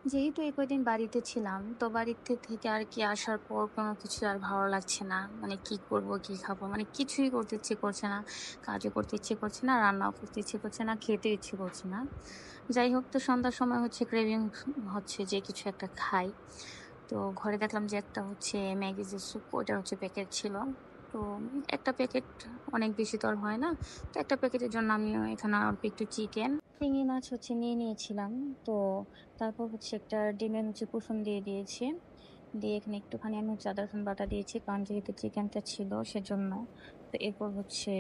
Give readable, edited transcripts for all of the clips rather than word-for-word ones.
যেহেতু এই কয়দিন বাড়িতে ছিলাম, তো বাড়িতে থেকে আর কি আসার পর কোনো কিছু আর ভালো লাগছে না। মানে কি করব, কি খাবো? মানে কিছুই করতে ইচ্ছে করছে না। কাজও করতে ইচ্ছে করছে না, রান্নাও করতে ইচ্ছে করছে না, খেতেও ইচ্ছে করছে না। যাই হোক, তো সন্ধ্যার সময় হচ্ছে ক্রেভিং হচ্ছে যে কিছু একটা খাই। তো ঘরে দেখলাম যে একটা হচ্ছে ম্যাগি যে স্যুপ, ওটা হচ্ছে প্যাকেট ছিল। তো একটা প্যাকেট অনেক বেশি তো আর হয় না। তো একটা প্যাকেটের জন্য আমি এখানে অল্প একটু চিকেন, চিংড়ি মাছ হচ্ছে নিয়ে নিয়েছিলাম। তো তারপর হচ্ছে একটা ডিমের হচ্ছে কুসুম দিয়ে দিয়েছি। দিয়ে এখানে একটুখানি আমি হচ্ছে আদা রসুন বাটা দিয়েছি। কারণ যেহেতু চিকেনটা ছিল সেজন্য। তো এরপর হচ্ছে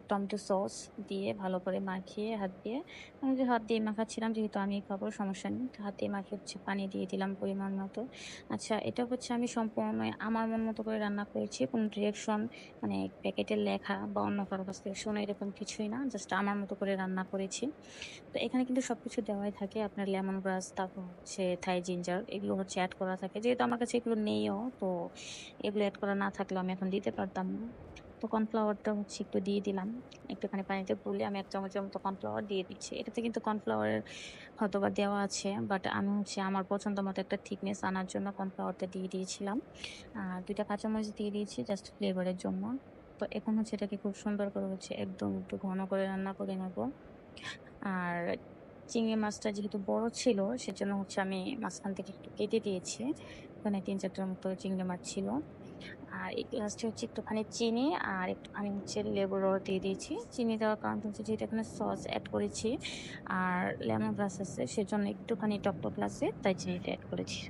টমেটো সস দিয়ে ভালো করে মাখিয়ে হাত দিয়ে, আমি যে হাত দিয়ে মাখাচ্ছিলাম যেহেতু আমিই খাবো সমস্যা নেই। তো হাত দিয়ে মাখিয়ে হচ্ছে পানি দিয়ে দিলাম পরিমাণ মতো। আচ্ছা, এটা হচ্ছে আমি সম্পূর্ণই আমার মন মতো করে রান্না করেছি। কোনো ডিরেকশন মানে প্যাকেটে লেখা বা অন্য কারো কাছ থেকে শোনা এরকম কিছুই না। জাস্ট আমার মতো করে রান্না করেছি। তো এখানে কিন্তু সবকিছু দেওয়াই থাকে। আপনার লেমন গ্রাস, তারপর হচ্ছে থাই জিঞ্জার, এগুলো হচ্ছে এড করা থাকে। যেহেতু আমার কাছে এগুলো নেইও, তো এগুলো এড করা না থাকলেও আমি এখন দিতে পারতাম না। তো কর্নফ্লাওয়ারটা হচ্ছে একটু দিয়ে দিলাম। একটুখানি পানিতে গুলে আমি ১ চামচের মতো কর্নফ্লাওয়ার দিয়ে দিচ্ছি। এটাতে কিন্তু কর্নফ্লাওয়ারের হয়তোবা দেওয়া আছে। বাট আমি হচ্ছে আমার পছন্দ মতো একটা থিকনেস আনার জন্য কর্নফ্লাওয়ারটা দিয়ে দিয়েছিলাম। আর ২ টা কাঁচামরিচ দিয়ে দিয়েছি জাস্ট ফ্লেভার এর জন্য। তো এখন হচ্ছে এটাকে খুব সুন্দর করে হচ্ছে একদম একটু ঘন করে রান্না করে নেব। আর চিংড়ি মাছটা যেহেতু বড় ছিল, সেজন্য হচ্ছে আমি মাঝখান থেকে একটু কেটে দিয়েছি। ওখানে ৩-৪ টার মতো চিংড়ি মাছ ছিল। আর এই লাস্টে হচ্ছে একটুখানি চিনি আর একটুখানি হচ্ছে লেবুর রস দিয়ে দিয়েছি। চিনি দেওয়ার কারণটা হচ্ছে যেহেতু এখানে সস এড করেছি আর লেমন গ্রাস আছে, সেজন্য একটুখানি টক লাগছে, তাই চিনিটা এড করেছি।